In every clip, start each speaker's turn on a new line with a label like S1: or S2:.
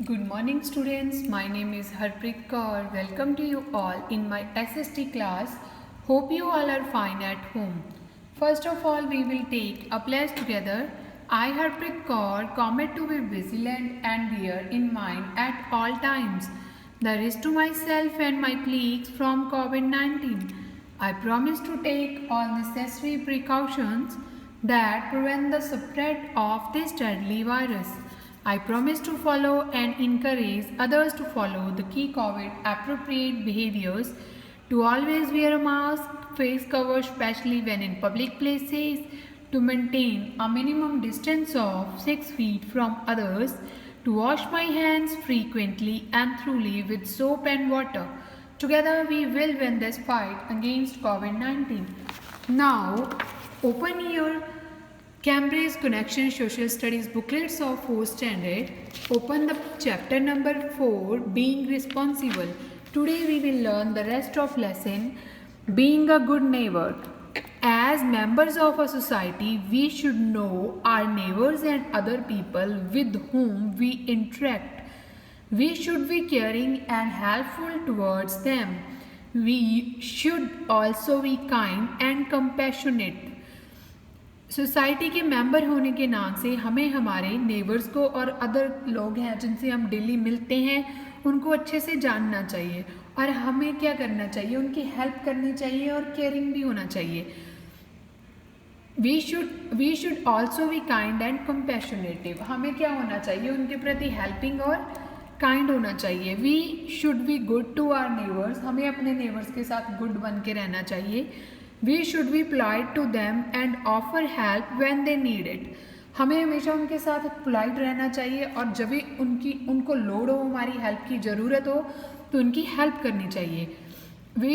S1: Good morning students, my name is Harpreet Kaur. Welcome to you all in my SST class. Hope you all are fine at home. First of all, we will take a place together. I Harpreet Kaur commit to be vigilant and bear in mind at all times the risk to myself and my colleagues from COVID-19. I promise to take all necessary precautions that prevent the spread of this deadly virus. I promise to follow and encourage others to follow the key COVID appropriate behaviors, to always wear a mask, face cover especially when in public places, to maintain a minimum distance of 6 feet from others, to wash my hands frequently and thoroughly with soap and water. Together we will win this fight against COVID-19. Now, open your Cambridge Connection Social Studies booklets of 4th standard. Open the chapter number 4, Being Responsible. Today we will learn the rest of lesson, Being a Good Neighbor. As members of a society, we should know our neighbors and other people with whom we interact. We should be caring and helpful towards them. We should also be kind and compassionate. Society के member होने के नाम से हमें हमारे neighbours को और other लोग हैं जिनसे हम डेली मिलते हैं उनको अच्छे से जानना चाहिए और हमें क्या करना चाहिए, उनकी हेल्प करनी चाहिए और केयरिंग भी होना चाहिए. We should also be kind and compassionative. हमें क्या होना चाहिए, उनके प्रति हेल्पिंग और काइंड होना चाहिए. We should be good to our neighbours. हमें अपने नेबर्स के साथ गुड बन के रहना चाहिए. We should be polite to them and offer help when they need it. हमें हमेशा उनके साथ पोलाइट रहना चाहिए और जब भी उनको लोड हो, हमारी हेल्प की ज़रूरत हो तो उनकी हेल्प करनी चाहिए. We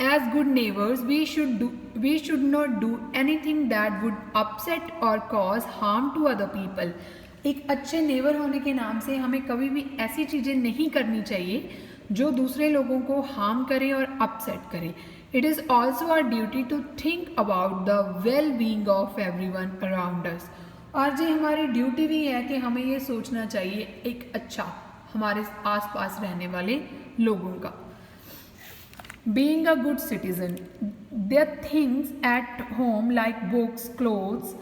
S1: as good neighbors we should not do anything that would upset or cause harm to other people. एक अच्छे नेबर होने के नाम से हमें कभी भी ऐसी चीज़ें नहीं करनी चाहिए जो दूसरे लोगों को हार्म करे और अपसेट करे. It is also our duty to think about the well-being of everyone around us. और ये हमारी ड्यूटी भी है कि हमें ये सोचना चाहिए एक अच्छा हमारे आसपास रहने वाले लोगों का. Being a good citizen. The things at home like books, clothes,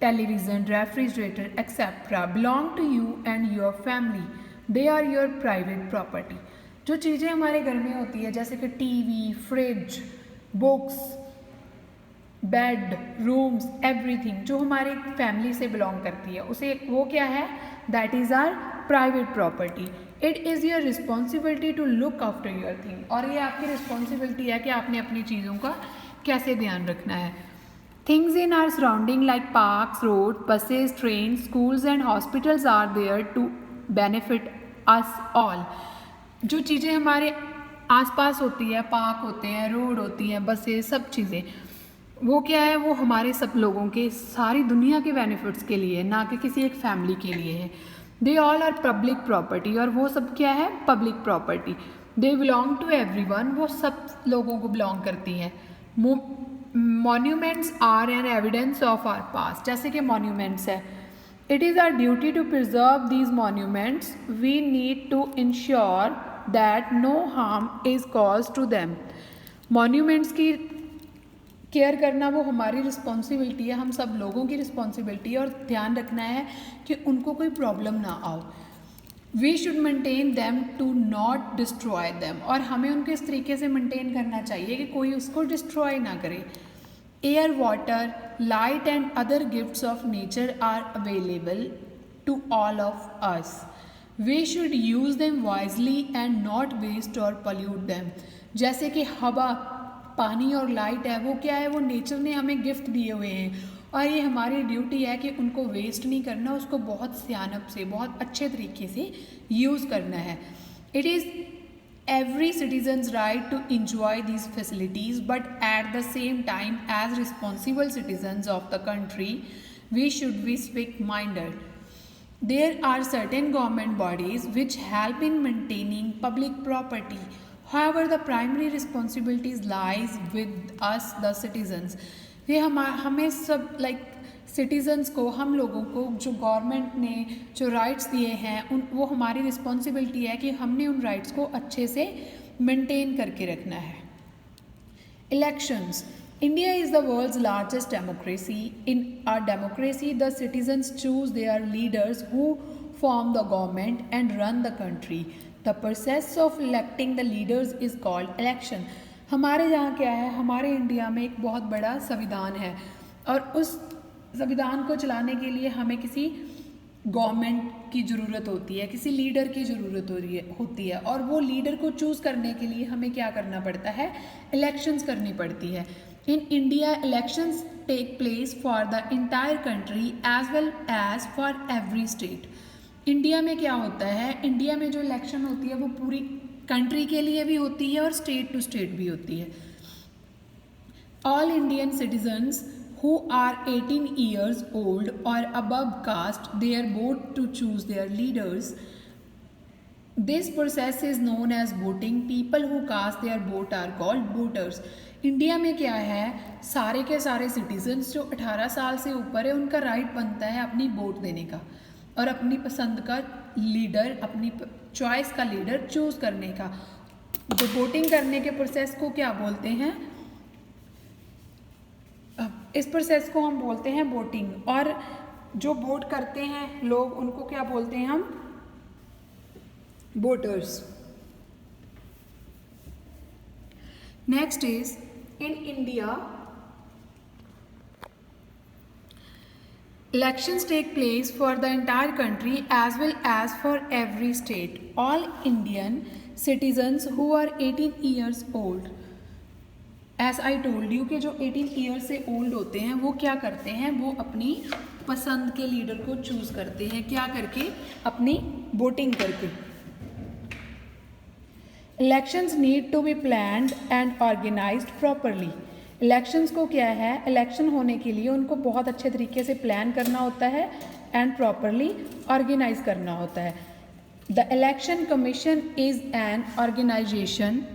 S1: television, refrigerator, etc. belong to you and your family. They are your private property. जो चीज़ें हमारे घर में होती है जैसे कि TV, fridge, books, bed, rooms, everything जो हमारे फैमिली से बिलोंग करती है उसे वो क्या है, that is our private property. It is your responsibility to look after your thing. और ये आपकी रिस्पॉन्सिबिलिटी है कि आपने अपनी चीज़ों का कैसे ध्यान रखना है. Things in our surrounding like parks, road, buses, train, schools and hospitals are there to benefit us all. जो चीज़ें हमारे आसपास होती है, पार्क होते हैं, रोड होती हैं, बसें, सब चीज़ें, वो क्या है, वो हमारे सब लोगों के, सारी दुनिया के बेनिफिट्स के लिए, ना कि किसी एक फैमिली के लिए है. They all are public property. और वो सब क्या है, public property. They belong to everyone. वो सब लोगों को बिलोंग करती हैं. Monuments are an evidence of our past. जैसे कि मॉन्यूमेंट्स है, it is our duty to preserve these monuments. We need to ensure that no harm is caused to them. Monuments की केयर करना वो हमारी रिस्पॉन्सिबिलिटी है, हम सब लोगों की रिस्पॉन्सिबिलिटी है और ध्यान रखना है कि उनको कोई प्रॉब्लम ना आओ. We should maintain them to not destroy them. और हमें उनको इस तरीके से मेंटेन करना चाहिए कि कोई उसको डिस्ट्रॉय ना करे. Air, water, light and other gifts of nature are available to all of us. We should use them wisely and not waste or pollute them. जैसे कि हवा, पानी और लाइट है, वो क्या है, वो नेचर ने हमें गिफ्ट दिए हुए हैं और ये हमारी ड्यूटी है कि उनको वेस्ट नहीं करना, उसको बहुत सियानत से, बहुत अच्छे तरीके से यूज़ करना है. It is every citizen's right to enjoy these facilities, but at the same time as responsible citizens of the country we should be civic minded. There are certain government bodies which help in maintaining public property. However, the primary responsibilities lies with us the citizens. ये हमें सब citizens को, हम लोगों को जो government ने जो राइट्स दिए हैं वो हमारी रिस्पॉन्सिबिलिटी है कि हमने उन राइट्स को अच्छे से मेंटेन करके रखना है। Elections. India is the world's largest democracy. In our democracy, the citizens choose their leaders who form the government and run the country. The process of electing the leaders is called election. हमारे यहाँ क्या है, हमारे India में एक बहुत बड़ा संविधान है और उस संविधान को चलाने के लिए हमें किसी गवर्नमेंट की ज़रूरत होती है, किसी लीडर की ज़रूरत होती है और वो लीडर को चूज़ करने के लिए हमें क्या करना पड़ता है, इलेक्शंस करनी पड़ती है। In India elections take place for the entire country as well as for every state. India में क्या होता है, इंडिया में जो इलेक्शन होती है वो पूरी कंट्री के लिए भी होती है और स्टेट टू स्टेट भी होती है। All Indian citizens who are 18 years old or above cast their vote to choose their leaders. This process is known as voting. People who cast their vote are called voters. India में क्या है, सारे के सारे citizens जो 18 साल से ऊपर है उनका राइट बनता है अपनी वोट देने का और अपनी पसंद का लीडर, अपनी चॉइस का लीडर चूज़ करने का। जो वोटिंग करने के प्रोसेस को क्या बोलते हैं, इस प्रोसेस को हम बोलते हैं वोटिंग। और जो वोट करते हैं लोग उनको क्या बोलते हैं हम, voters. Next is in India elections take place for the entire country as well as for every state. All Indian citizens who are 18 years old, as I told you कि जो 18 ईयर से ओल्ड होते हैं वो क्या करते हैं, वो अपनी पसंद के लीडर को चूज़ करते हैं, क्या करके, अपनी वोटिंग करके। Elections need to be planned and organised properly. Elections को क्या है, इलेक्शन होने के लिए उनको बहुत अच्छे तरीके से प्लान करना होता है एंड प्रॉपरली ऑर्गेनाइज करना होता है। The election commission is an organisation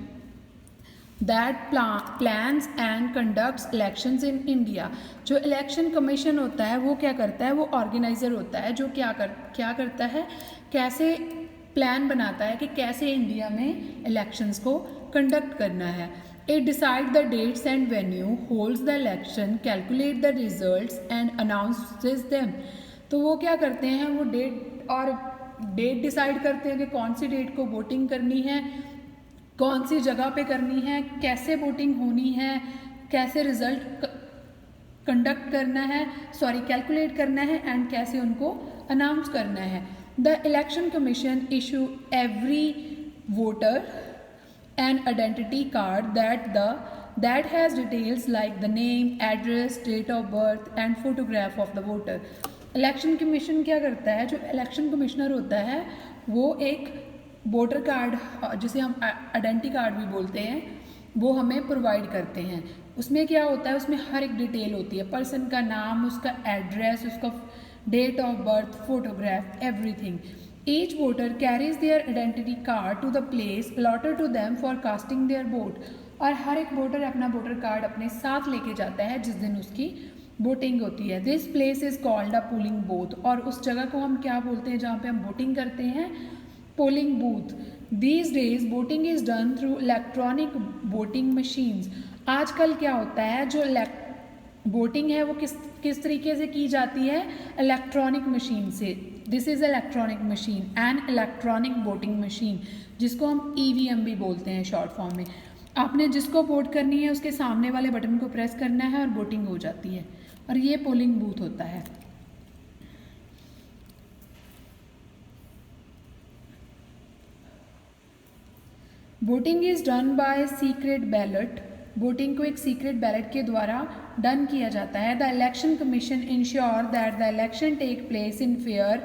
S1: that plans and conducts elections in India। जो इलेक्शन कमीशन होता है वो क्या करता है, वो ऑर्गेनाइज़र होता है जो क्या करता है, कैसे प्लान बनाता है कि कैसे इंडिया में इलेक्शंस को कंडक्ट करना है। It decide the dates and venue, holds the election, calculate the results and announces them. तो वो क्या करते हैं, वो डेट डिसाइड करते हैं कि कौन सी डेट को वोटिंग करनी है, कौन सी जगह पे करनी है, कैसे वोटिंग होनी है, कैसे रिजल्ट कंडक्ट करना है, कैलकुलेट करना है एंड कैसे उनको अनाउंस करना है। The election commission issue every voter an identity card that has details like the name, address, date of birth and photograph of the voter। Election commission क्या करता है, जो इलेक्शन कमिश्नर होता है वो एक वोटर कार्ड, जिसे हम आइडेंटिटी कार्ड भी बोलते हैं, वो हमें प्रोवाइड करते हैं। उसमें क्या होता है, उसमें हर एक डिटेल होती है, पर्सन का नाम, उसका एड्रेस, उसका date of birth, photograph, everything. Each voter carries their identity card to the place allotted to them for casting their vote. और हर एक वोटर अपना वोटर कार्ड अपने साथ लेके जाता है जिस दिन उसकी वोटिंग होती है। This place is called a polling booth. और उस जगह को हम क्या बोलते हैं जहाँ पे हम वोटिंग करते हैं, polling booth. These days voting is done through electronic voting machines. आजकल क्या होता है, जो वोटिंग है वो किस तरीके से की जाती है, इलेक्ट्रॉनिक मशीन से। This is electronic machine, an electronic voting machine, जिसको हम EVM भी बोलते हैं शॉर्ट फॉर्म में। आपने जिसको वोट करनी है उसके सामने वाले बटन को प्रेस करना है और वोटिंग हो जाती है, और ये पोलिंग बूथ होता है। Voting is done by secret ballot. Voting को एक सीक्रेट बैलेट के द्वारा डन किया जाता है। The election commission ensure that the election take place in fair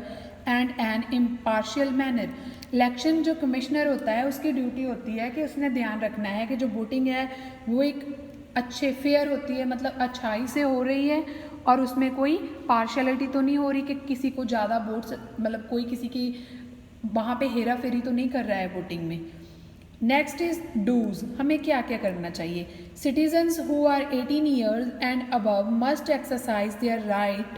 S1: and an impartial manner. Election जो कमिश्नर होता है उसकी ड्यूटी होती है कि उसने ध्यान रखना है कि जो वोटिंग है वो एक अच्छे फेयर होती है, मतलब अच्छाई से हो रही है और उसमें कोई पार्शलिटी तो नहीं हो रही कि किसी को ज़्यादा वोट्स, मतलब कोई किसी की वहाँ पे हेरा फेरी तो नहीं कर रहा है वोटिंग में। Next is dos. हमें क्या क्या करना चाहिए। Citizens who are 18 years and above must exercise their right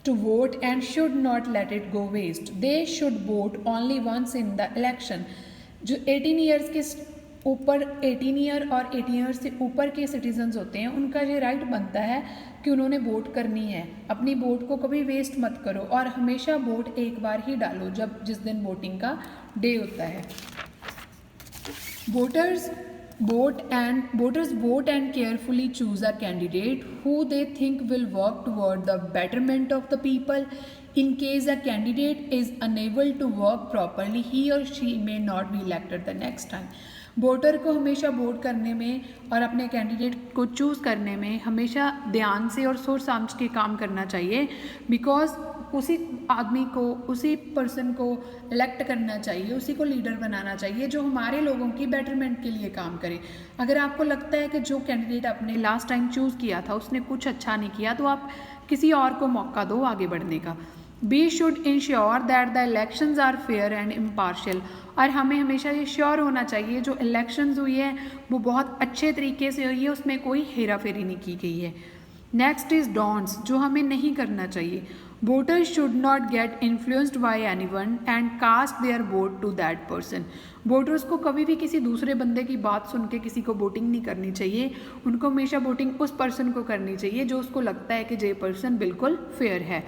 S1: to vote and should not let it go waste. They should vote only once in the election. जो 18 years के ऊपर 18 year और 18 year से ऊपर के सिटीजन्स होते हैं उनका ये राइट बनता है कि उन्होंने वोट करनी है. अपनी वोट को कभी वेस्ट मत करो और हमेशा वोट एक बार ही डालो जब जिस दिन वोटिंग का डे होता है. Voters vote and carefully choose a candidate who they think will work toward the betterment of the people. In case a candidate is unable to work properly, he or she may not be elected the next time. Voter को हमेशा vote करने में और अपने candidate को choose करने में हमेशा ध्यान से और सोच समझ के काम करना चाहिए, बिकॉज उसी आदमी को, उसी पर्सन को इलेक्ट करना चाहिए, उसी को लीडर बनाना चाहिए जो हमारे लोगों की बेटरमेंट के लिए काम करे. अगर आपको लगता है कि जो कैंडिडेट आपने लास्ट टाइम चूज़ किया था उसने कुछ अच्छा नहीं किया तो आप किसी और को मौका दो आगे बढ़ने का. We should ensure that the elections are fair and impartial. और हमें हमेशा ये श्योर होना चाहिए जो इलेक्शंस हुई है वो बहुत अच्छे तरीके से हुई है, उसमें कोई हेरा फेरी नहीं की गई है. नेक्स्ट इज़ डोंट्स, जो हमें नहीं करना चाहिए. Voters should not get influenced by anyone and cast their vote to that person. Voters को कभी भी किसी दूसरे बंदे की बात सुन के किसी को वोटिंग नहीं करनी चाहिए. उनको हमेशा वोटिंग उस पर्सन को करनी चाहिए जो उसको लगता है कि ये पर्सन बिल्कुल फेयर है.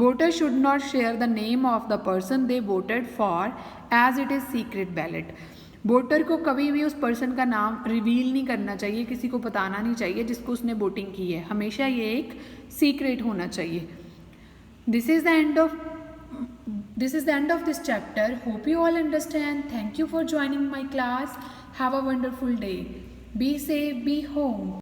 S1: Voters should not share the name of the person they voted for as it is secret ballot. Voter को कभी भी उस पर्सन का नाम रिवील नहीं करना चाहिए, किसी को बताना नहीं चाहिए जिसको उसने वोटिंग की है. हमेशा ये एक सीक्रेट होना चाहिए. This is the end of this chapter. Hope you all understand. Thank you for joining my class. Have a wonderful day. Be safe, be home.